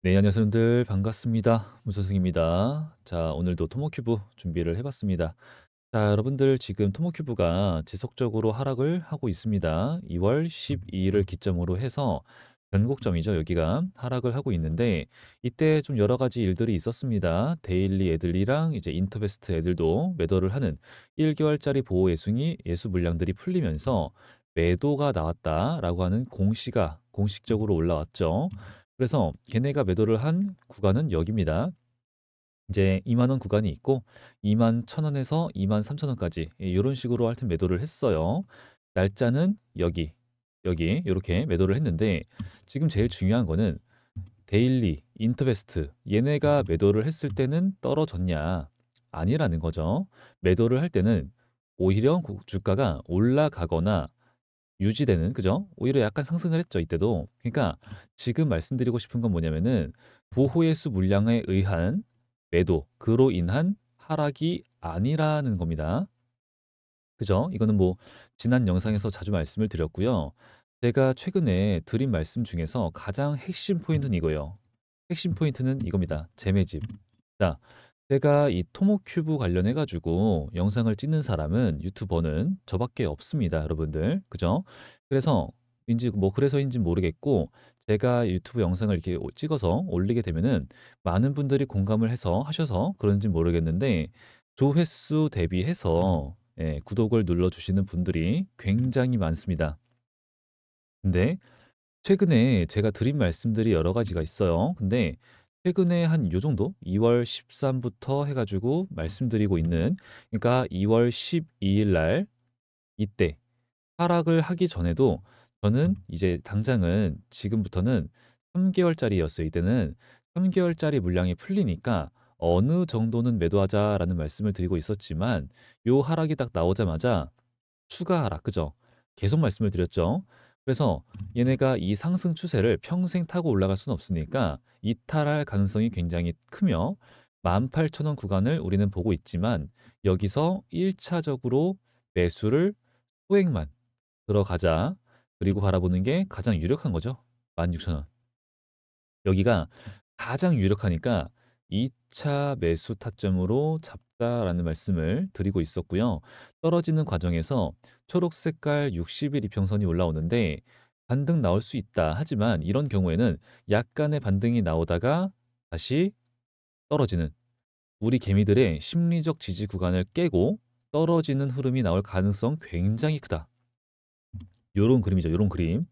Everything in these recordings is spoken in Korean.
네, 안녕하세요, 여러분들. 반갑습니다. 무소승입니다. 자, 오늘도 토모큐브 준비를 해봤습니다. 자, 여러분들 지금 토모큐브가 지속적으로 하락을 하고 있습니다. 2월 12일을 기점으로 해서 변곡점이죠. 여기가 하락을 하고 있는데 이때 좀 여러 가지 일들이 있었습니다. 데일리 애들이랑 이제 인터베스트 애들도 매도를 하는 1개월짜리 보호 예수 물량들이 풀리면서 매도가 나왔다라고 하는 공시가 공식적으로 올라왔죠. 그래서 걔네가 매도를 한 구간은 여기입니다. 이제 2만 원 구간이 있고 2만 1,000원에서 2만 3천 원까지 이런 식으로 하여튼 매도를 했어요. 날짜는 여기 이렇게 매도를 했는데 지금 제일 중요한 거는 데일리, 인터베스트 얘네가 매도를 했을 때는 떨어졌냐? 아니라는 거죠. 매도를 할 때는 오히려 주가가 올라가거나 유지되는, 그죠? 오히려 약간 상승을 했죠, 이때도. 그러니까 지금 말씀드리고 싶은 건 뭐냐면은 보호예수 물량에 의한 매도, 그로 인한 하락이 아니라는 겁니다. 그죠? 이거는 뭐 지난 영상에서 자주 말씀을 드렸고요. 제가 최근에 드린 말씀 중에서 가장 핵심 포인트는 이거예요. 핵심 포인트는 이겁니다. 재매집. 자, 제가 이 토모큐브 관련해 가지고 영상을 찍는 사람은 유튜버는 저밖에 없습니다, 여러분들. 그죠? 그래서 인지 뭐 그래서인지 모르겠고 제가 유튜브 영상을 이렇게 찍어서 올리게 되면은 많은 분들이 공감을 해서 하셔서 그런지 모르겠는데 조회수 대비해서 구독을 눌러 주시는 분들이 굉장히 많습니다. 근데 최근에 제가 드린 말씀들이 여러 가지가 있어요. 근데 최근에 한 요 정도 2월 13부터 해 가지고 말씀드리고 있는, 그러니까 2월 12일 날 이때 하락을 하기 전에도 저는 이제 당장은 지금부터는 3개월짜리였어요. 이때는 3개월짜리 물량이 풀리니까 어느 정도는 매도하자라는 말씀을 드리고 있었지만 요 하락이 딱 나오자마자 추가 하락, 그죠? 계속 말씀을 드렸죠. 그래서 얘네가 이 상승 추세를 평생 타고 올라갈 수는 없으니까 이탈할 가능성이 굉장히 크며 18,000원 구간을 우리는 보고 있지만 여기서 1차적으로 매수를 소액만 들어가자. 그리고 바라보는 게 가장 유력한 거죠. 16,000원. 여기가 가장 유력하니까 2차 매수 타점으로 잡자라는 말씀을 드리고 있었고요. 떨어지는 과정에서 초록 색깔 60일 이평선이 올라오는데 반등 나올 수 있다. 하지만 이런 경우에는 약간의 반등이 나오다가 다시 떨어지는, 우리 개미들의 심리적 지지 구간을 깨고 떨어지는 흐름이 나올 가능성 굉장히 크다. 요런 그림이죠. 요런 그림.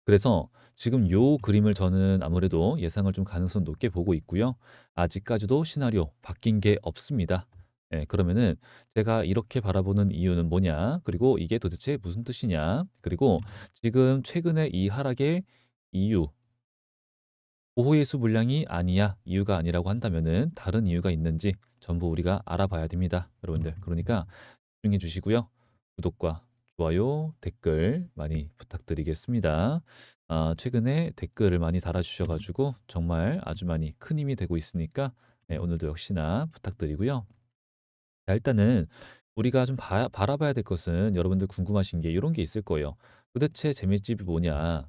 그래서 지금 요 그림을 저는 아무래도 예상을 좀 가능성 높게 보고 있고요. 아직까지도 시나리오 바뀐 게 없습니다. 그러면은 제가 이렇게 바라보는 이유는 뭐냐? 그리고 이게 도대체 무슨 뜻이냐? 그리고 지금 최근에 이 하락의 이유, 보호예수 물량이 아니야, 이유가 아니라고 한다면은 다른 이유가 있는지 전부 우리가 알아봐야 됩니다. 여러분들. 그러니까 집중해 주시고요. 구독과 좋아요, 댓글 많이 부탁드리겠습니다. 최근에 댓글을 많이 달아주셔가지고 정말 아주 많이 큰 힘이 되고 있으니까 오늘도 역시나 부탁드리고요. 자, 일단은 우리가 좀 바라봐야 될 것은 여러분들 궁금하신 게 이런 게 있을 거예요. 도대체 재밌집이 뭐냐?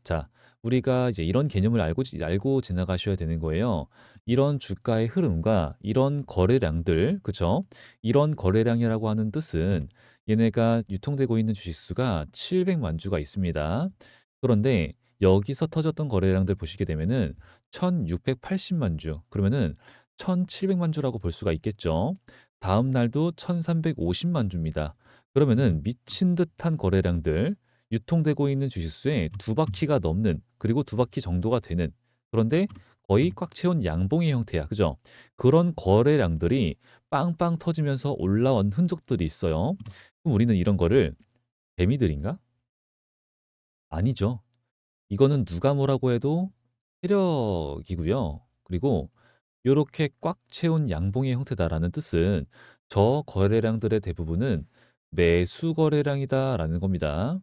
자, 우리가 이제 이런 개념을 알고 지나가셔야 되는 거예요. 이런 주가의 흐름과 이런 거래량들, 그쵸? 이런 거래량이라고 하는 뜻은 얘네가 유통되고 있는 주식수가 700만 주가 있습니다. 그런데 여기서 터졌던 거래량들 보시게 되면은 1680만 주, 그러면은 1700만 주라고 볼 수가 있겠죠. 다음 날도 1350만 주입니다. 그러면은 미친 듯한 거래량들, 유통되고 있는 주식수의 두 바퀴가 넘는, 그리고 두 바퀴 정도가 되는, 그런데 거의 꽉 채운 양봉의 형태야. 그죠? 그런 거래량들이 빵빵 터지면서 올라온 흔적들이 있어요. 그럼 우리는 이런 거를 개미들인가? 아니죠. 이거는 누가 뭐라고 해도 세력이고요. 그리고 요렇게 꽉 채운 양봉의 형태다라는 뜻은 저 거래량들의 대부분은 매수 거래량이다라는 겁니다.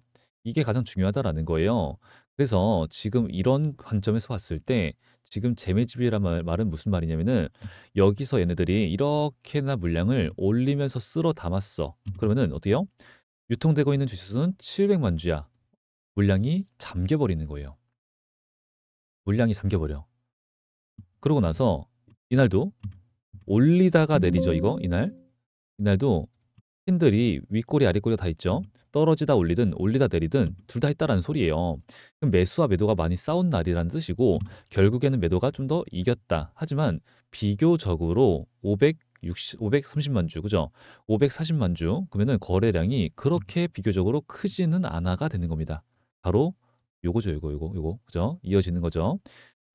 이게 가장 중요하다라는 거예요. 그래서 지금 이런 관점에서 봤을 때 지금 재매집이란 말은 무슨 말이냐면은 여기서 얘네들이 이렇게나 물량을 올리면서 쓸어 담았어. 그러면은 어때요? 유통되고 있는 주식수는 700만 주야. 물량이 잠겨버리는 거예요. 물량이 잠겨버려. 그러고 나서 이날도 올리다가 내리죠, 이거 이날. 이날도 캔들이 윗꼬리 아랫꼬리가 다 있죠. 떨어지다 올리든 올리다 내리든 둘 다 했다라는 소리예요. 그럼 매수와 매도가 많이 싸운 날이라는 뜻이고 결국에는 매도가 좀 더 이겼다. 하지만 비교적으로 530만 주, 그죠? 540만 주. 그러면은 거래량이 그렇게 비교적으로 크지는 않아가 되는 겁니다. 바로 요거죠, 요거. 그죠? 이어지는 거죠.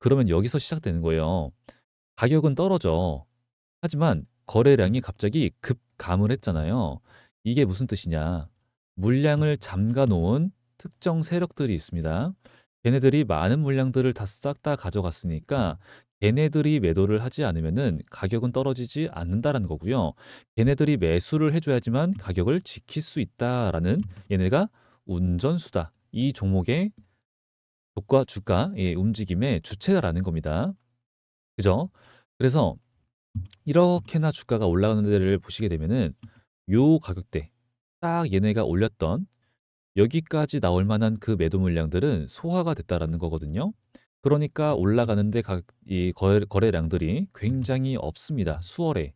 그러면 여기서 시작되는 거예요. 가격은 떨어져. 하지만 거래량이 갑자기 급감을 했잖아요. 이게 무슨 뜻이냐? 물량을 잠가 놓은 특정 세력들이 있습니다. 걔네들이 많은 물량들을 다 싹 다 가져갔으니까 걔네들이 매도를 하지 않으면은 가격은 떨어지지 않는다라는 거고요. 걔네들이 매수를 해줘야지만 가격을 지킬 수 있다라는 얘네가 운전수다. 이 종목의 주가의 움직임의 주체다라는 겁니다. 그죠? 그래서 이렇게나 주가가 올라가는 데를 보시게 되면은 요 가격대 딱 얘네가 올렸던 여기까지 나올 만한 그 매도 물량들은 소화가 됐다라는 거거든요. 그러니까 올라가는데 이 거래량들이 굉장히 없습니다. 수월해.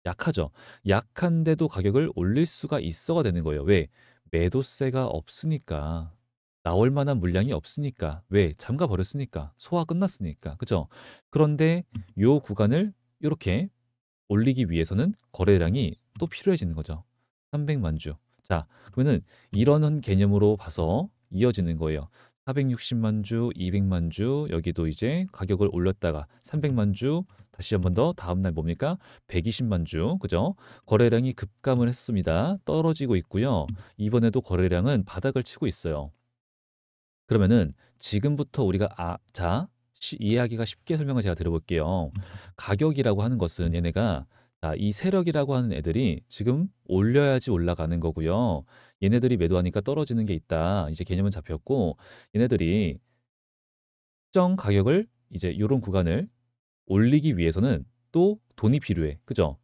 약하죠. 약한데도 가격을 올릴 수가 있어가 되는 거예요. 왜? 매도세가 없으니까. 나올 만한 물량이 없으니까. 왜? 잠가 버렸으니까. 소화 끝났으니까. 그죠? 그런데 요 구간을 이렇게 올리기 위해서는 거래량이 또 필요해지는 거죠. 300만 주. 자, 그러면은 이런 개념으로 봐서 이어지는 거예요. 460만 주, 200만 주, 여기도 이제 가격을 올렸다가 300만 주, 다시 한 번 더 다음 날 뭡니까? 120만 주. 그죠? 거래량이 급감을 했습니다. 떨어지고 있고요. 이번에도 거래량은 바닥을 치고 있어요. 그러면은 지금부터 우리가 이해하기가 쉽게 설명을 제가 드려볼게요. 가격이라고 하는 것은 얘네가 이 세력이라고 하는 애들이 지금 올려야지 올라가는 거고요. 얘네들이 매도하니까 떨어지는 게 있다. 이제 개념은 잡혔고 얘네들이 특정 가격을 이제 요런 구간을 올리기 위해서는 또 돈이 필요해. 그죠?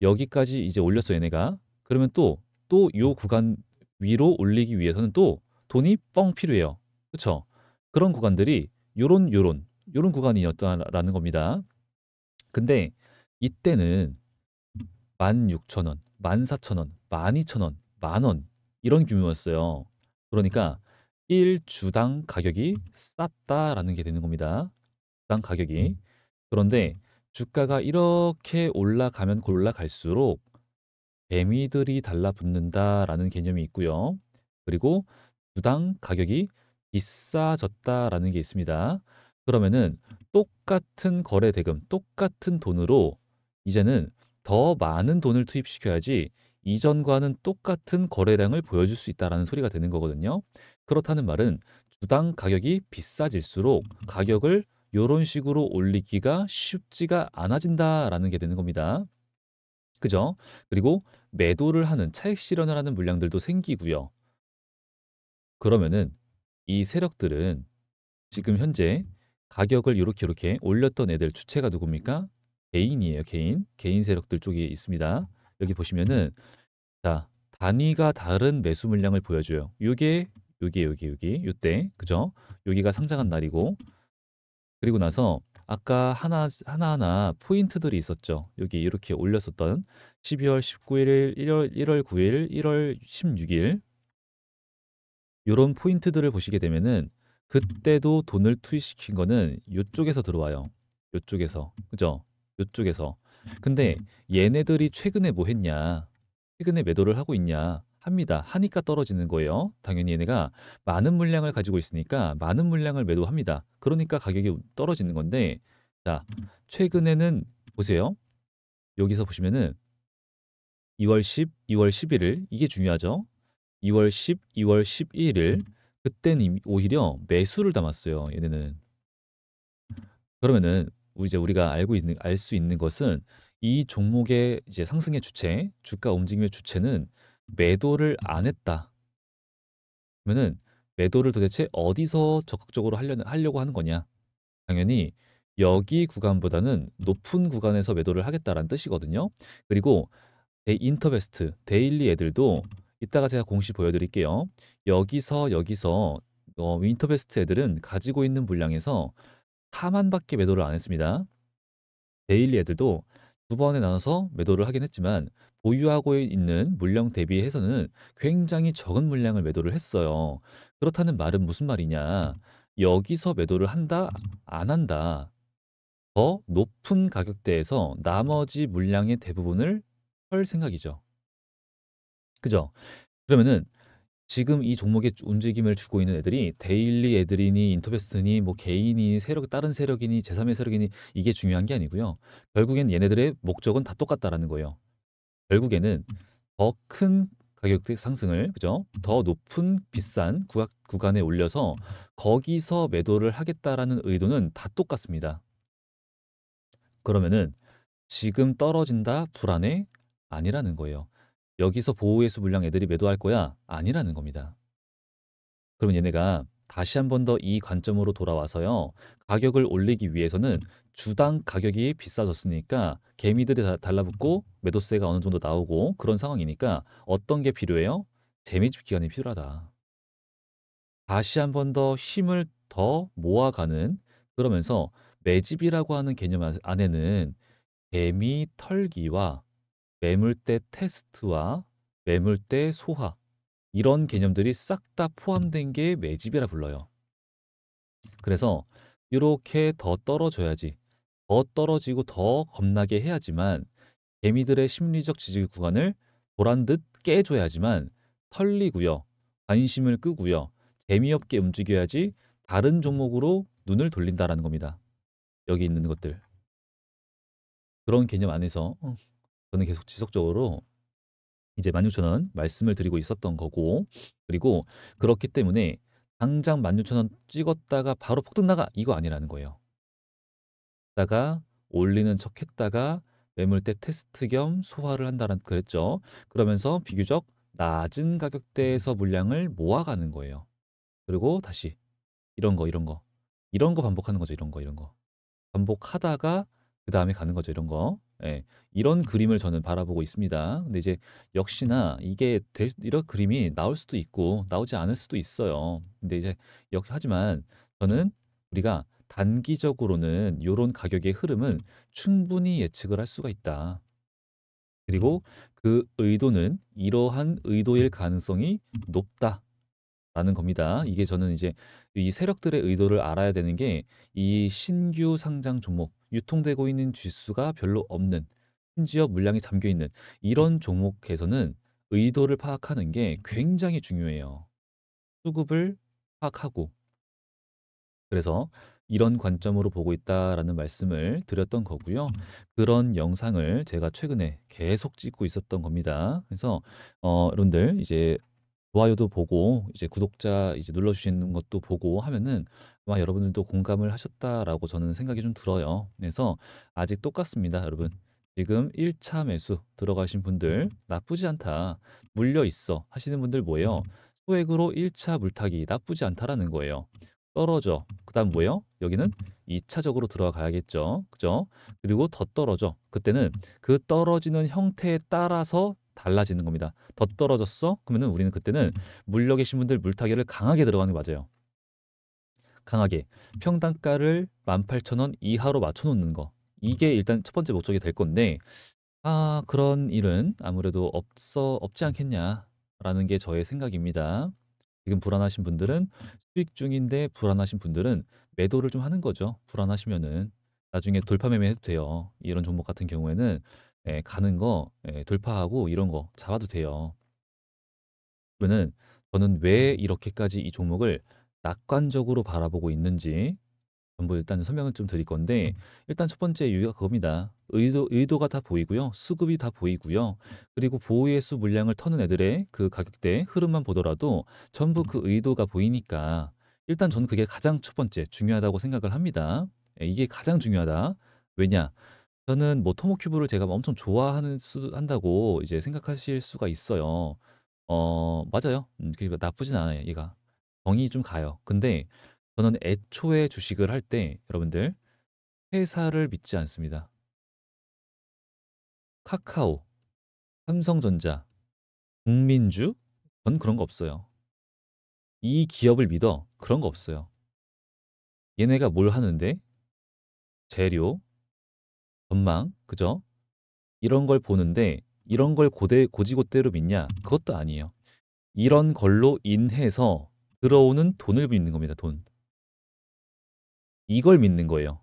여기까지 이제 올렸어 얘네가. 그러면 또 요 구간 위로 올리기 위해서는 또 돈이 뻥 필요해요. 그쵸? 그런 구간들이 요런 구간이었다라는 겁니다. 근데 이때는 16,000원, 14,000원, 12,000원, 만원 이런 규모였어요. 그러니까 1주당 가격이 쌌다라는 게 되는 겁니다. 주당 가격이. 그런데 주가가 이렇게 올라가면 올라갈수록 개미들이 달라붙는다라는 개념이 있고요. 그리고 주당 가격이 비싸졌다라는 게 있습니다. 그러면은 똑같은 거래 대금, 똑같은 돈으로 이제는 더 많은 돈을 투입시켜야지 이전과는 똑같은 거래량을 보여줄 수 있다라는 소리가 되는 거거든요. 그렇다는 말은 주당 가격이 비싸질수록 가격을 이런 식으로 올리기가 쉽지가 않아진다라는 게 되는 겁니다. 그죠? 그리고 매도를 하는 차익 실현을 하는 물량들도 생기고요. 그러면은 이 세력들은 지금 현재 가격을 이렇게 올렸던 애들 주체가 누굽니까? 개인이에요, 개인. 개인 세력들 쪽에 있습니다. 여기 보시면은 자, 단위가 다른 매수 물량을 보여줘요. 요게 요때 그죠? 여기가 상장한 날이고 그리고 나서 아까 하나하나 포인트들이 있었죠. 여기 이렇게 올렸었던 12월 19일, 1월 9일, 1월 16일 요런 포인트들을 보시게 되면은 그때도 돈을 투입시킨 거는 요쪽에서 들어와요. 요쪽에서. 그죠? 요쪽에서. 근데 얘네들이 최근에 뭐 했냐? 최근에 매도를 하고 있냐? 합니다. 하니까 떨어지는 거예요. 당연히 얘네가 많은 물량을 가지고 있으니까 많은 물량을 매도합니다. 그러니까 가격이 떨어지는 건데 자, 최근에는 보세요. 여기서 보시면은 2월 10, 2월 11일 이게 중요하죠. 2월 10, 2월 11일 그때는 오히려 매수를 담았어요. 얘네는. 그러면은 이제 우리가 알 수 있는 것은 이 종목의 이제 상승의 주체, 주가 움직임의 주체는 매도를 안 했다. 그러면은 매도를 도대체 어디서 적극적으로 하려고 하는 거냐? 당연히 여기 구간보다는 높은 구간에서 매도를 하겠다라는 뜻이거든요. 그리고 인터베스트, 데일리 애들도 이따가 제가 공시 보여드릴게요. 여기서 인터베스트 애들은 가지고 있는 물량에서 4만밖에 매도를 안 했습니다. 데일리 애들도 두 번에 나눠서 매도를 하긴 했지만 보유하고 있는 물량 대비해서는 굉장히 적은 물량을 매도를 했어요. 그렇다는 말은 무슨 말이냐? 여기서 매도를 한다, 안 한다. 더 높은 가격대에서 나머지 물량의 대부분을 털 생각이죠. 그죠? 그러면은 지금 이 종목의 움직임을 주고 있는 애들이 데일리 애들이니 인터베스트니 뭐 개인이 세력 다른 세력이니 제3의 세력이니 이게 중요한 게 아니고요. 결국엔 얘네들의 목적은 다 똑같다라는 거예요. 결국에는 더 큰 가격대 상승을 그죠? 더 높은 비싼 구간에 올려서 거기서 매도를 하겠다라는 의도는 다 똑같습니다. 그러면은 지금 떨어진다 불안해? 아니라는 거예요. 여기서 보호해수 물량 애들이 매도할 거야? 아니라는 겁니다. 그러면 얘네가 다시 한 번 더 이 관점으로 돌아와서요. 가격을 올리기 위해서는 주당 가격이 비싸졌으니까 개미들이 달라붙고 매도세가 어느 정도 나오고 그런 상황이니까 어떤 게 필요해요? 재매집 기간이 필요하다. 다시 한 번 더 힘을 더 모아가는 그러면서 매집이라고 하는 개념 안에는 개미 털기와 매물대 테스트와 매물대 소화 이런 개념들이 싹 다 포함된 게 매집이라 불러요. 그래서 이렇게 더 떨어져야지, 더 떨어지고 더 겁나게 해야지만 개미들의 심리적 지지 구간을 보란 듯 깨줘야지만 털리고요. 관심을 끄고요. 재미없게 움직여야지 다른 종목으로 눈을 돌린다라는 겁니다. 여기 있는 것들. 그런 개념 안에서 저는 계속 지속적으로 이제 16,000원 말씀을 드리고 있었던 거고 그리고 그렇기 때문에 당장 16,000원 찍었다가 바로 폭등 나가 이거 아니라는 거예요. 다가 올리는 척 했다가 매물대 테스트 겸 소화를 한다는 그랬죠. 그러면서 비교적 낮은 가격대에서 물량을 모아가는 거예요. 그리고 다시 이런 거 이런 거 이런 거 반복하는 거죠. 이런 거 이런 거. 반복하다가 그다음에 가는 거죠, 이런 거. 예. 이런 그림을 저는 바라보고 있습니다. 근데 이제 역시나 이게 이런 그림이 나올 수도 있고 나오지 않을 수도 있어요. 근데 이제 하지만 저는 우리가 단기적으로는 요런 가격의 흐름은 충분히 예측을 할 수가 있다. 그리고 그 의도는 이러한 의도일 가능성이 높다. 라는 겁니다. 이게 저는 이제 이 세력들의 의도를 알아야 되는 게 이 신규 상장 종목, 유통되고 있는 지수가 별로 없는, 심지어 물량이 잠겨 있는 이런 종목에서는 의도를 파악하는 게 굉장히 중요해요. 수급을 파악하고 그래서 이런 관점으로 보고 있다라는 말씀을 드렸던 거고요. 그런 영상을 제가 최근에 계속 찍고 있었던 겁니다. 그래서 여러분들 이제 좋아요도 보고 이제 구독자 이제 눌러주시는 것도 보고 하면은 아마 여러분들도 공감을 하셨다라고 저는 생각이 좀 들어요. 그래서 아직 똑같습니다, 여러분. 지금 1차 매수 들어가신 분들 나쁘지 않다. 물려 있어 하시는 분들 뭐예요? 소액으로 1차 물타기 나쁘지 않다라는 거예요. 떨어져. 그다음 뭐예요? 여기는 2차적으로 들어가야겠죠. 그죠? 그리고 더 떨어져. 그때는 그 떨어지는 형태에 따라서 달라지는 겁니다. 더 떨어졌어? 그러면은 우리는 그때는 물려 계신 분들 물타기를 강하게 들어가는 게 맞아요. 강하게. 평단가를 18,000원 이하로 맞춰 놓는 거. 이게 일단 첫 번째 목적이 될 건데 그런 일은 아무래도 없지 않겠냐라는 게 저의 생각입니다. 지금 불안하신 분들은 수익 중인데 불안하신 분들은 매도를 좀 하는 거죠. 불안하시면은 나중에 돌파 매매 해도 돼요. 이런 종목 같은 경우에는 가는 거 돌파하고 이런 거 잡아도 돼요. 그러면은 저는 왜 이렇게까지 이 종목을 낙관적으로 바라보고 있는지 전부 일단 설명을 좀 드릴 건데 일단 첫 번째 이유가 그겁니다. 의도가 다 보이고요. 수급이 다 보이고요. 그리고 보유의 수 물량을 터는 애들의 그 가격대 흐름만 보더라도 전부 그 의도가 보이니까 일단 저는 그게 가장 첫 번째 중요하다고 생각을 합니다. 이게 가장 중요하다. 왜냐? 저는 뭐 토모큐브를 제가 엄청 한다고 이제 생각하실 수가 있어요. 맞아요. 그게 나쁘진 않아요, 얘가. 정이 좀 가요. 근데 저는 애초에 주식을 할 때 여러분들 회사를 믿지 않습니다. 카카오, 삼성전자, 국민주? 전 그런 거 없어요. 이 기업을 믿어? 그런 거 없어요. 얘네가 뭘 하는데? 재료, 전망, 그죠? 이런 걸 보는데 이런 걸 고지고대로 믿냐? 그것도 아니에요. 이런 걸로 인해서 들어오는 돈을 믿는 겁니다. 돈. 이걸 믿는 거예요.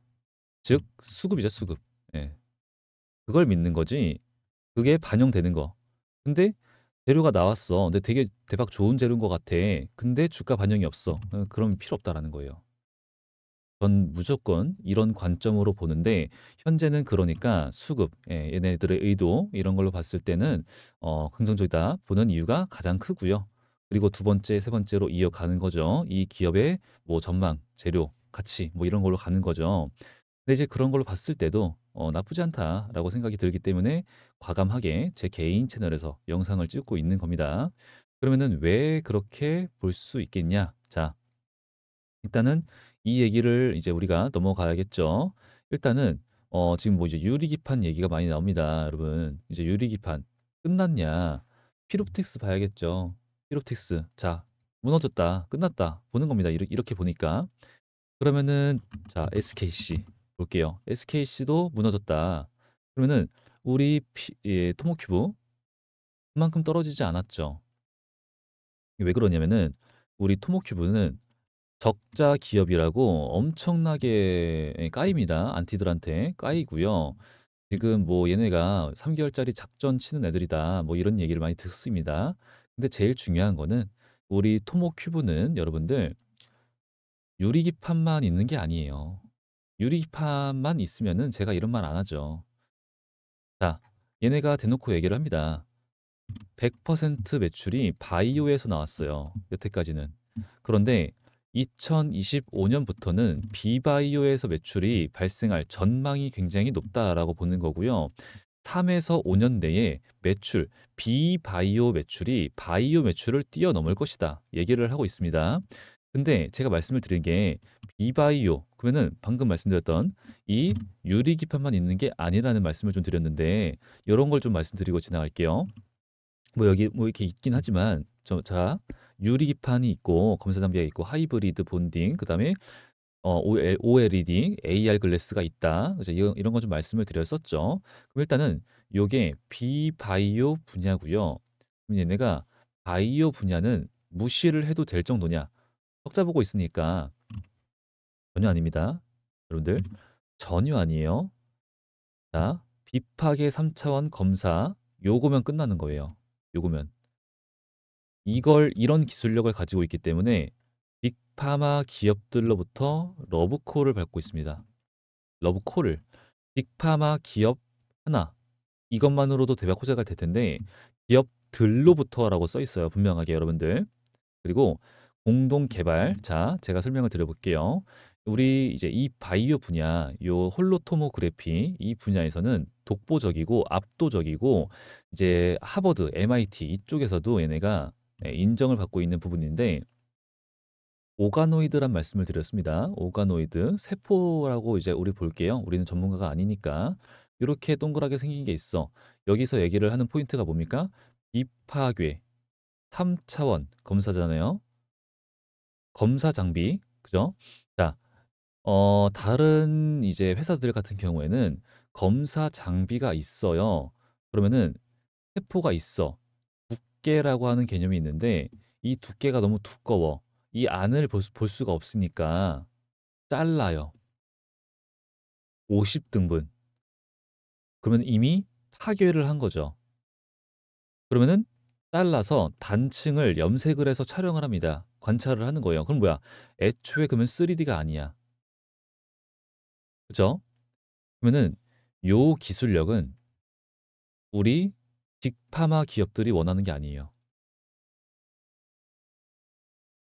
즉 수급이죠, 수급. 예. 그걸 믿는 거지. 그게 반영되는 거. 근데 재료가 나왔어. 근데 되게 대박 좋은 재료인 것 같아. 근데 주가 반영이 없어. 그럼 필요 없다라는 거예요. 전 무조건 이런 관점으로 보는데 현재는 그러니까 수급, 얘네들의 의도 이런 걸로 봤을 때는 긍정적이다 보는 이유가 가장 크고요. 그리고 두 번째, 세 번째로 이어가는 거죠. 이 기업의 뭐 전망, 재료, 가치 뭐 이런 걸로 가는 거죠. 근데 이제 그런 걸로 봤을 때도 나쁘지 않다라고 생각이 들기 때문에 과감하게 제 개인 채널에서 영상을 찍고 있는 겁니다. 그러면은 왜 그렇게 볼 수 있겠냐? 자, 일단은 이 얘기를 이제 우리가 넘어가야겠죠. 일단은 지금 뭐 이제 유리기판 얘기가 많이 나옵니다, 여러분. 이제 유리기판 끝났냐? 피롭틱스 봐야겠죠. 피롭틱스. 자, 무너졌다. 끝났다. 보는 겁니다. 이렇게 보니까. 그러면은 자, SKC 볼게요. SKC도 무너졌다. 그러면은 우리 토모큐브 그만큼 떨어지지 않았죠. 왜 그러냐면은 우리 토모큐브는 적자 기업이라고 엄청나게 까입니다. 안티들한테 까이고요. 지금 뭐 얘네가 3개월짜리 작전 치는 애들이다. 뭐 이런 얘기를 많이 듣습니다. 근데 제일 중요한 거는 우리 토모큐브는 여러분들 유리기판만 있는 게 아니에요. 유리기판만 있으면은 제가 이런 말 안 하죠. 자, 얘네가 대놓고 얘기를 합니다. 100% 매출이 바이오에서 나왔어요. 여태까지는. 그런데 2025년부터는 비바이오에서 매출이 발생할 전망이 굉장히 높다라고 보는 거고요. 3에서 5년 내에 매출, 비바이오 매출이 바이오 매출을 뛰어넘을 것이다. 얘기를 하고 있습니다. 근데 제가 말씀을 드린 게 비바이오, 그러면은 방금 말씀드렸던 이 유리기판만 있는 게 아니라는 말씀을 좀 드렸는데 이런 걸 좀 말씀드리고 지나갈게요. 뭐 여기 뭐 이렇게 있긴 하지만 자 유리기판이 있고 검사 장비가 있고 하이브리드 본딩 그다음에 OLED, AR 글래스가 있다. 그래서 이런 거 좀 말씀을 드렸었죠. 그럼 일단은 요게 비바이오 분야고요. 그럼 얘네가 바이오 분야는 무시를 해도 될 정도냐? 적자 보고 있으니까 전혀 아닙니다. 여러분들 전혀 아니에요. 자, 비파계 3차원 검사 요거면 끝나는 거예요. 요거면. 이런 기술력을 가지고 있기 때문에 빅파마 기업들로부터 러브콜을 받고 있습니다. 러브콜을 빅파마 기업 하나 이것만으로도 대박 호재가 될 텐데 기업들로부터라고 써 있어요. 분명하게 여러분들. 그리고 공동 개발. 자, 제가 설명을 드려볼게요. 우리 이제 이 바이오 분야, 요 홀로토모그래피 이 분야에서는 독보적이고 압도적이고 이제 하버드, MIT 이쪽에서도 얘네가 인정을 받고 있는 부분인데 오가노이드란 말씀을 드렸습니다. 오가노이드, 세포라고 이제 우리 볼게요. 우리는 전문가가 아니니까. 이렇게 동그랗게 생긴 게 있어. 여기서 얘기를 하는 포인트가 뭡니까? 비파괴, 3차원 검사잖아요. 검사 장비, 그죠? 자, 다른 이제 회사들 같은 경우에는 검사 장비가 있어요. 그러면은 세포가 있어. 두께라고 하는 개념이 있는데 이 두께가 너무 두꺼워. 이 안을 볼 수가 없으니까 잘라요. 50등분. 그러면 이미 파괴를 한 거죠. 그러면은 잘라서 단층을 염색을 해서 촬영을 합니다. 관찰을 하는 거예요. 그럼 뭐야? 애초에 그러면 3D가 아니야. 그죠? 그러면은 요 기술력은 우리 빅파마 기업들이 원하는 게 아니에요.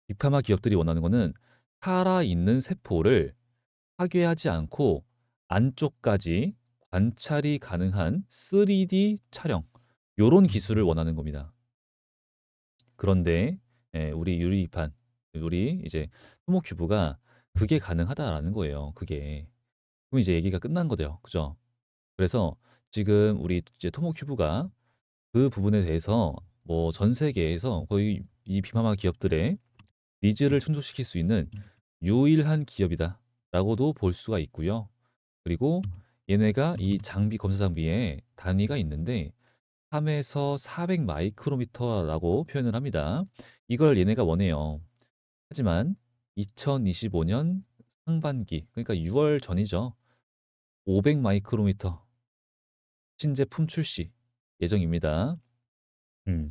빅파마 기업들이 원하는 거는 살아있는 세포를 파괴하지 않고 안쪽까지 관찰이 가능한 3D 촬영 요런 기술을 원하는 겁니다. 그런데 우리 유리판 우리 이제 토모큐브가 그게 가능하다라는 거예요. 그게. 그럼 이제 얘기가 끝난 거죠. 그죠? 그래서 지금 우리 이제 토모큐브가 그 부분에 대해서 뭐 전 세계에서 거의 이 비마마 기업들의 니즈를 충족시킬 수 있는 유일한 기업이다라고도 볼 수가 있고요. 그리고 얘네가 이 장비 검사 장비에 단위가 있는데 3에서 400 마이크로미터라고 표현을 합니다. 이걸 얘네가 원해요. 하지만 2025년 상반기, 그러니까 6월 전이죠. 500 마이크로미터 신제품 출시 예정입니다.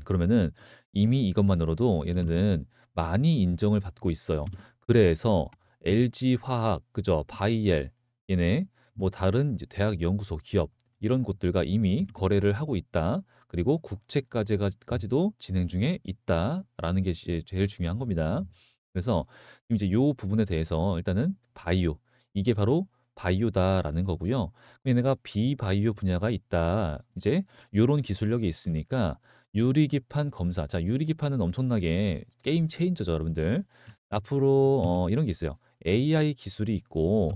그러면은 이미 이것만으로도 얘네는 많이 인정을 받고 있어요. 그래서 LG화학, 그죠? 바이엘, 얘네 뭐 다른 이제 대학 연구소, 기업 이런 곳들과 이미 거래를 하고 있다. 그리고 국제까지도 진행 중에 있다라는 게 제일 중요한 겁니다. 그래서 지금 이제 요 부분에 대해서 일단은 바이오, 이게 바로 바이오다라는 거고요. 얘네가 비바이오 분야가 있다. 이제 요런 기술력이 있으니까 유리기판 검사. 자, 유리기판은 엄청나게 게임 체인저죠, 여러분들. 앞으로 이런 게 있어요. AI 기술이 있고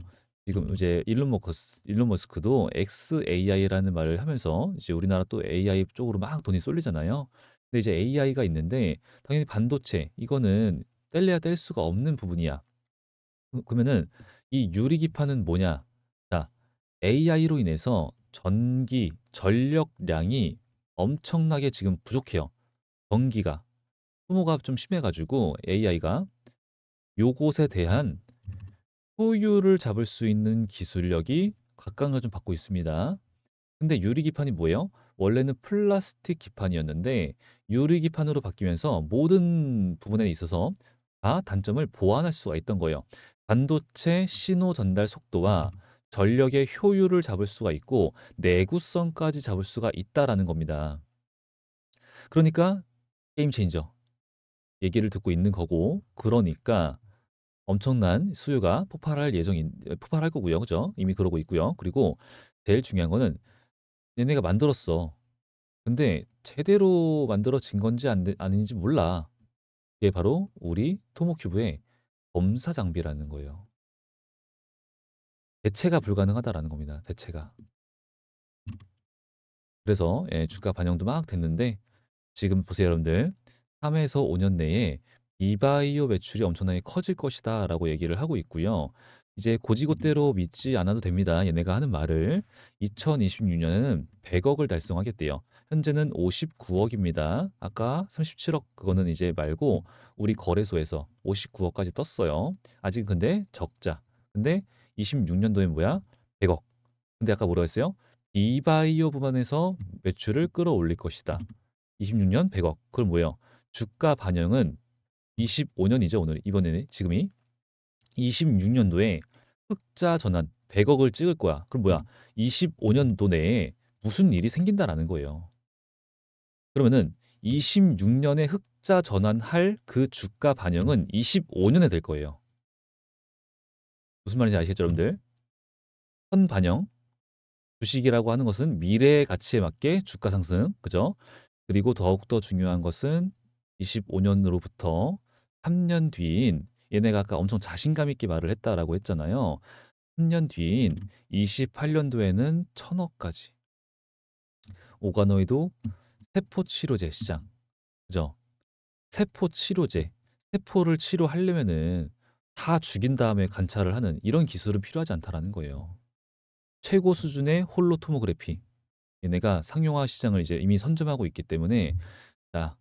지금 이제 일론 머스크도 XAI라는 말을 하면서 이제 우리나라 또 AI 쪽으로 막 돈이 쏠리잖아요. 근데 이제 AI가 있는데 당연히 반도체 이거는 뗄래야 뗄 수가 없는 부분이야. 그러면은 이 유리기판은 뭐냐? 자, AI로 인해서 전력량이 엄청나게 지금 부족해요. 전기가 소모가 좀 심해가지고 AI가 요것에 대한 효율을 잡을 수 있는 기술력이 각광을 좀 받고 있습니다. 근데 유리기판이 뭐예요? 원래는 플라스틱 기판이었는데 유리기판으로 바뀌면서 모든 부분에 있어서 다 단점을 보완할 수가 있던 거예요. 반도체 신호 전달 속도와 전력의 효율을 잡을 수가 있고 내구성까지 잡을 수가 있다라는 겁니다. 그러니까 게임 체인저 얘기를 듣고 있는 거고, 그러니까 엄청난 수요가 폭발할 거고요. 그죠? 이미 그러고 있고요. 그리고 제일 중요한 거는 얘네가 만들었어. 근데 제대로 만들어진 건지 아닌지 몰라. 이게 바로 우리 토모큐브의 검사 장비라는 거예요. 대체가 불가능하다라는 겁니다. 대체가. 그래서 예, 주가 반영도 막 됐는데 지금 보세요, 여러분들. 3에서 5년 내에 비바이오 매출이 엄청나게 커질 것이다라고 얘기를 하고 있고요. 이제 고지곳대로 믿지 않아도 됩니다. 얘네가 하는 말을 2026년에는 100억을 달성하겠대요. 현재는 59억입니다. 아까 37억 그거는 이제 말고 우리 거래소에서 59억까지 떴어요. 아직 근데 적자. 근데 26년도에 뭐야? 100억. 근데 아까 뭐라고 했어요? 비바이오 부분에서 매출을 끌어올릴 것이다. 26년 100억. 그럼 뭐예요? 주가 반영은 25년이죠, 오늘. 이번에는 지금이 26년도에 흑자 전환 100억을 찍을 거야. 그럼 뭐야? 25년도 내에 무슨 일이 생긴다라는 거예요. 그러면은 26년에 흑자 전환할 그 주가 반영은 25년에 될 거예요. 무슨 말인지 아시겠죠, 여러분들? 선 반영, 주식이라고 하는 것은 미래의 가치에 맞게 주가 상승, 그죠? 그리고 더욱더 중요한 것은 25년으로부터 3년 뒤인, 얘네가 아까 엄청 자신감 있게 말을 했다라고 했잖아요. 3년 뒤인 28년도에는 1000억까지. 오가노이도 세포 치료제 시장, 그죠? 세포 치료제, 세포를 치료하려면은 다 죽인 다음에 관찰을 하는 이런 기술은 필요하지 않다라는 거예요. 최고 수준의 홀로토모그래피, 얘네가 상용화 시장을 이제 이미 선점하고 있기 때문에, 자,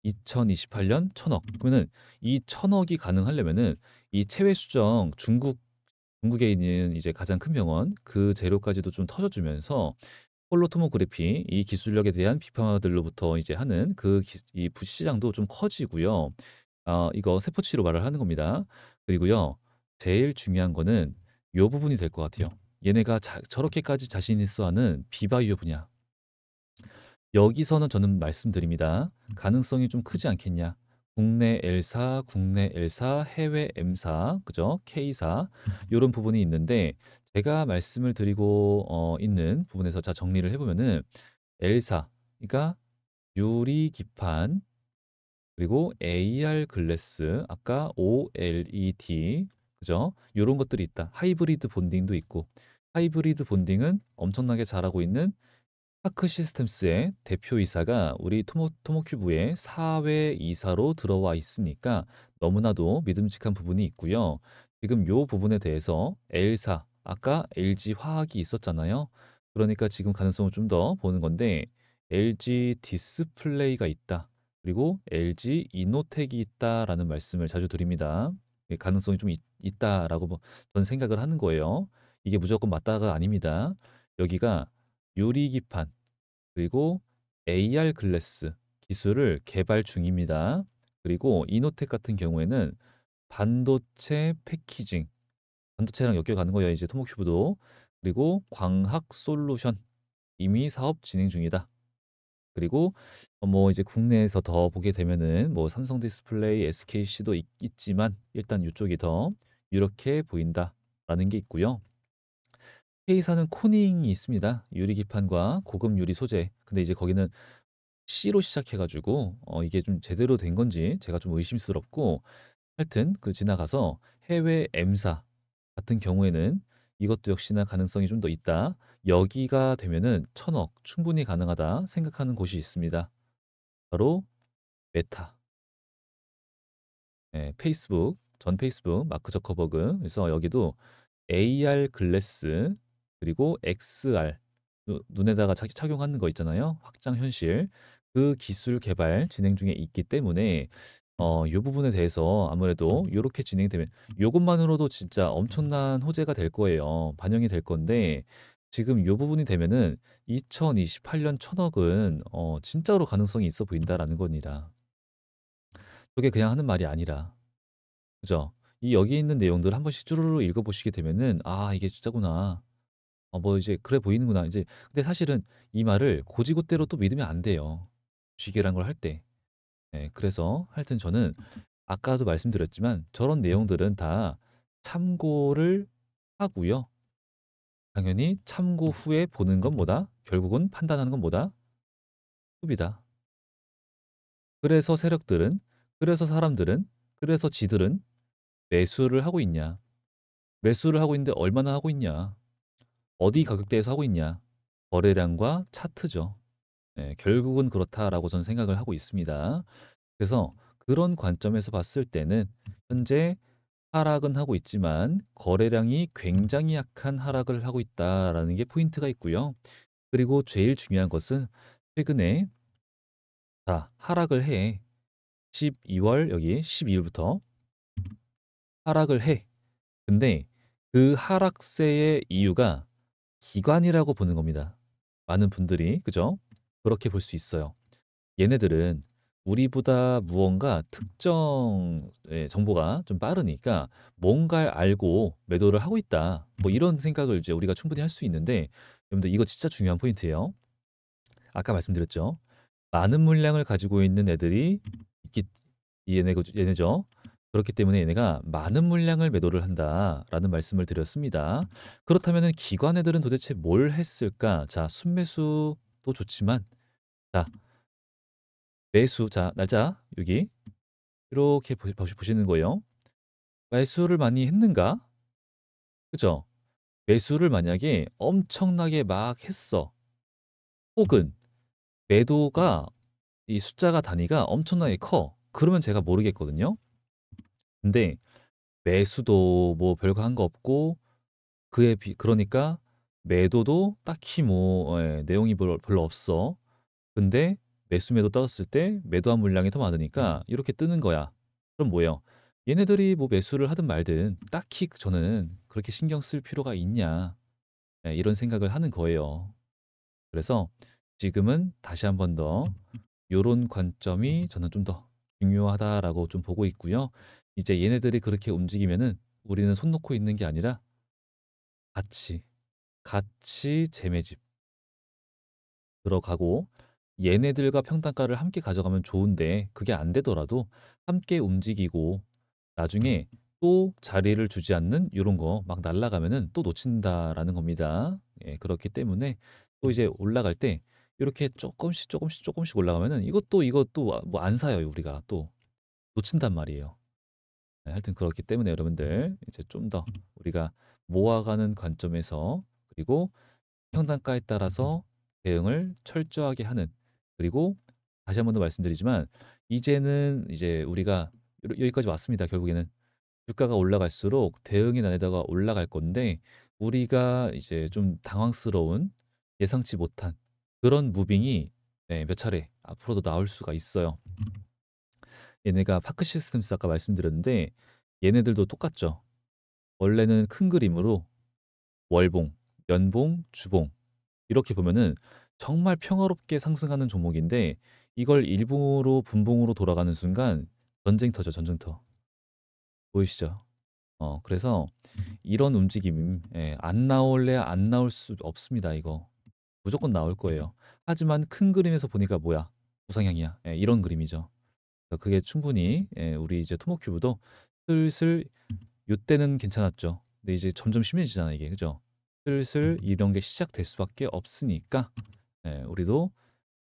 2028년 1000억. 그러면은 이 1000억이 가능하려면은 이 체외 수정 중국에 있는 이제 가장 큰 병원 그 재료까지도 좀 터져주면서 홀로토모그래피 이 기술력에 대한 비판들로부터 이제 하는 이 시장도 좀 커지고요. 이거 세포치료 말을 하는 겁니다. 그리고요, 제일 중요한 거는 요 부분이 될 것 같아요. 얘네가 저렇게까지 자신 있어 하는 비바이오 분야. 여기서는 저는 말씀드립니다. 가능성이 좀 크지 않겠냐. 국내 L사, 국내 L사, 해외 M사, 그죠? K사, 요런 부분이 있는데, 제가 말씀을 드리고 있는 부분에서 자 정리를 해보면은 L사, 그러니까 유리기판, 그리고 AR 글래스, 아까 OLED, 그죠? 요런 것들이 있다. 하이브리드 본딩도 있고, 하이브리드 본딩은 엄청나게 잘하고 있는 파크 시스템스의 대표이사가 우리 토모큐브의 사회 이사로 들어와 있으니까 너무나도 믿음직한 부분이 있고요. 지금 요 부분에 대해서 L사, 아까 LG화학이 있었잖아요. 그러니까 지금 가능성을 좀 더 보는 건데 LG 디스플레이가 있다. 그리고 LG 이노텍이 있다라는 말씀을 자주 드립니다. 예, 가능성이 좀 있다라고 저는 생각을 하는 거예요. 이게 무조건 맞다가 아닙니다. 여기가 유리기판 그리고 AR 글래스 기술을 개발 중입니다. 그리고 이노텍 같은 경우에는 반도체 패키징, 반도체랑 엮여가는 거예요. 이제 토목큐브도. 그리고 광학 솔루션 이미 사업 진행 중이다. 그리고 뭐 이제 국내에서 더 보게 되면은 뭐 삼성 디스플레이, SKC도 있지만 일단 이쪽이 더 이렇게 보인다라는 게 있고요. K사는 코닝이 있습니다. 유리기판과 고급 유리 소재. 근데 이제 거기는 C로 시작해가지고 이게 좀 제대로 된 건지 제가 좀 의심스럽고 하여튼 그 지나가서 해외 M사 같은 경우에는 이것도 역시나 가능성이 좀 더 있다. 여기가 되면은 1,000억 충분히 가능하다 생각하는 곳이 있습니다. 바로 메타, 예, 페이스북, 전 페이스북 마크 저커버그. 그래서 여기도 AR 글래스 그리고 XR 눈에다가 착용하는 거 있잖아요. 확장 현실. 그 기술 개발 진행 중에 있기 때문에 요 부분에 대해서 아무래도 요렇게 진행되면 요것만으로도 진짜 엄청난 호재가 될 거예요. 반영이 될 건데 지금 요 부분이 되면은 2028년 1,000억은 진짜로 가능성이 있어 보인다라는 겁니다. 그게 그냥 하는 말이 아니라. 그죠? 이 여기 있는 내용들 한 번씩 쭈루루 읽어보시게 되면은 아 이게 진짜구나. 뭐 이제 그래 보이는구나. 이제 근데 사실은 이 말을 고지고대로 또 믿으면 안 돼요. 주식이란 걸 할 때. 예, 그래서 하여튼 저는 아까도 말씀드렸지만 저런 내용들은 다 참고를 하고요. 당연히 참고 후에 보는 건 뭐다? 결국은 판단하는 건 뭐다? 후비다. 그래서 세력들은, 그래서 사람들은, 그래서 지들은 매수를 하고 있냐? 매수를 하고 있는데 얼마나 하고 있냐? 어디 가격대에서 하고 있냐? 거래량과 차트죠. 예, 결국은 그렇다라고 저는 생각을 하고 있습니다. 그래서 그런 관점에서 봤을 때는 현재 하락은 하고 있지만 거래량이 굉장히 약한 하락을 하고 있다라는 게 포인트가 있고요. 그리고 제일 중요한 것은 최근에 하락을 해. 12월 여기 12일부터 하락을 해. 근데 그 하락세의 이유가 기관이라고 보는 겁니다. 많은 분들이 그죠? 그렇게 볼 수 있어요. 얘네들은 우리보다 무언가 특정 정보가 좀 빠르니까 뭔가를 알고 매도를 하고 있다. 뭐 이런 생각을 이제 우리가 충분히 할 수 있는데 여러분들 이거 진짜 중요한 포인트예요. 아까 말씀드렸죠. 많은 물량을 가지고 있는 애들이 있기 얘네죠. 그렇기 때문에 얘네가 많은 물량을 매도를 한다라는 말씀을 드렸습니다. 그렇다면은 기관 애들은 도대체 뭘 했을까? 자, 순매수도 좋지만 자, 매수 자, 날짜 여기 이렇게 보시는 거예요. 매수를 많이 했는가? 그죠? 매수를 만약에 엄청나게 막 했어. 혹은 매도가 이 숫자가 단위가 엄청나게 커. 그러면 제가 모르겠거든요. 근데 매수도 뭐 별거 한 거 없고 그러니까 매도도 딱히 뭐 내용이 별로 없어. 근데 매수 매도 따졌을 때 매도한 물량이 더 많으니까 이렇게 뜨는 거야. 그럼 뭐예요? 얘네들이 뭐 매수를 하든 말든 딱히 저는 그렇게 신경 쓸 필요가 있냐. 이런 생각을 하는 거예요. 그래서 지금은 다시 한번 더 요런 관점이 저는 좀 더 중요하다라고 좀 보고 있고요. 이제 얘네들이 그렇게 움직이면은 우리는 손 놓고 있는 게 아니라 같이, 같이 재매집 들어가고 얘네들과 평단가를 함께 가져가면 좋은데 그게 안 되더라도 함께 움직이고 나중에 또 자리를 주지 않는 요런 거 막 날아가면은 또 놓친다라는 겁니다. 예, 그렇기 때문에 또 이제 올라갈 때 이렇게 조금씩 올라가면은 이것도 뭐 안 사요, 우리가 또 놓친단 말이에요. 네, 하여튼 그렇기 때문에 여러분들 이제 좀 더 우리가 모아가는 관점에서 그리고 평단가에 따라서 대응을 철저하게 하는 그리고 다시 한 번 더 말씀드리지만 이제는 이제 우리가 여기까지 왔습니다. 결국에는 주가가 올라갈수록 대응의 난이도가 올라갈 건데 우리가 이제 좀 당황스러운 예상치 못한 그런 무빙이 몇 차례 앞으로도 나올 수가 있어요. 얘네가 파크 시스템스 아까 말씀드렸는데 얘네들도 똑같죠. 원래는 큰 그림으로 월봉, 연봉, 주봉 이렇게 보면은 정말 평화롭게 상승하는 종목인데 이걸 일봉으로 분봉으로 돌아가는 순간 전쟁터죠, 전쟁터. 보이시죠? 그래서 이런 움직임 안 나올래 안 나올 수 없습니다, 이거. 무조건 나올 거예요. 하지만 큰 그림에서 보니까 뭐야? 우상향이야. 이런 그림이죠. 그게 충분히 우리 이제 토모큐브도 슬슬 요때는 괜찮았죠. 근데 이제 점점 심해지잖아, 이게. 그죠? 슬슬 이런 게 시작될 수밖에 없으니까 우리도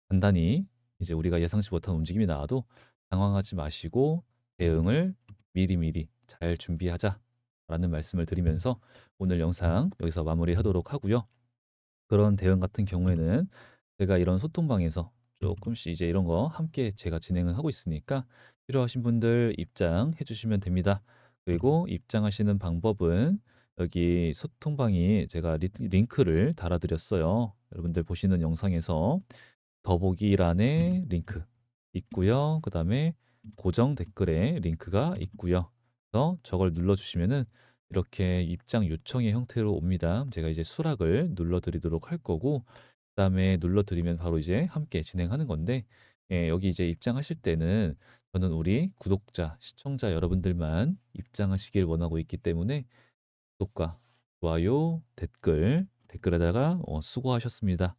단단히 이제 우리가 예상치 못한 움직임이 나와도 당황하지 마시고 대응을 미리미리 잘 준비하자라는 말씀을 드리면서 오늘 영상 여기서 마무리하도록 하고요. 그런 대응 같은 경우에는 제가 이런 소통방에서 조금씩 이제 이런 거 함께 제가 진행을 하고 있으니까 필요하신 분들 입장해 주시면 됩니다. 그리고 입장하시는 방법은 여기 소통방이 제가 링크를 달아드렸어요. 여러분들 보시는 영상에서 더보기란에 링크 있고요. 그 다음에 고정 댓글에 링크가 있고요. 그래서 저걸 눌러주시면은 이렇게 입장 요청의 형태로 옵니다. 제가 이제 수락을 눌러드리도록 할 거고, 그 다음에 눌러드리면 바로 이제 함께 진행하는 건데, 여기 이제 입장하실 때는 저는 우리 구독자, 시청자 여러분들만 입장하시길 원하고 있기 때문에 구독과 좋아요, 댓글에다가 수고하셨습니다.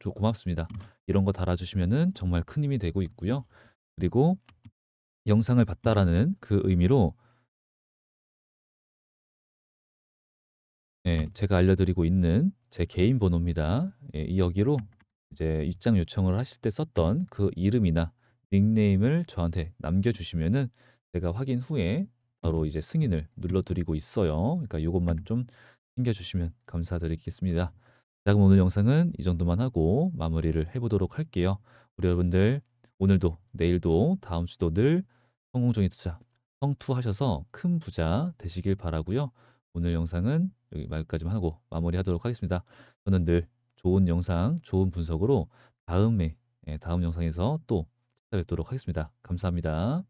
고맙습니다. 이런 거 달아주시면은 정말 큰 힘이 되고 있고요. 그리고 영상을 봤다라는 그 의미로 제가 알려드리고 있는 제 개인 번호입니다. 이 여기로 이제 입장 요청을 하실 때 썼던 그 이름이나 닉네임을 저한테 남겨주시면은 제가 확인 후에 바로 이제 승인을 눌러드리고 있어요. 그러니까 요것만 좀 챙겨주시면 감사드리겠습니다. 자, 그럼 오늘 영상은 이 정도만 하고 마무리를 해보도록 할게요. 우리 여러분들 오늘도 내일도 다음 주도 늘 성공적인 투자, 성투하셔서 큰 부자 되시길 바라고요. 오늘 영상은 여기까지만 하고 마무리하도록 하겠습니다. 저는 늘 좋은 영상, 좋은 분석으로 다음 영상에서 또 찾아뵙도록 하겠습니다. 감사합니다.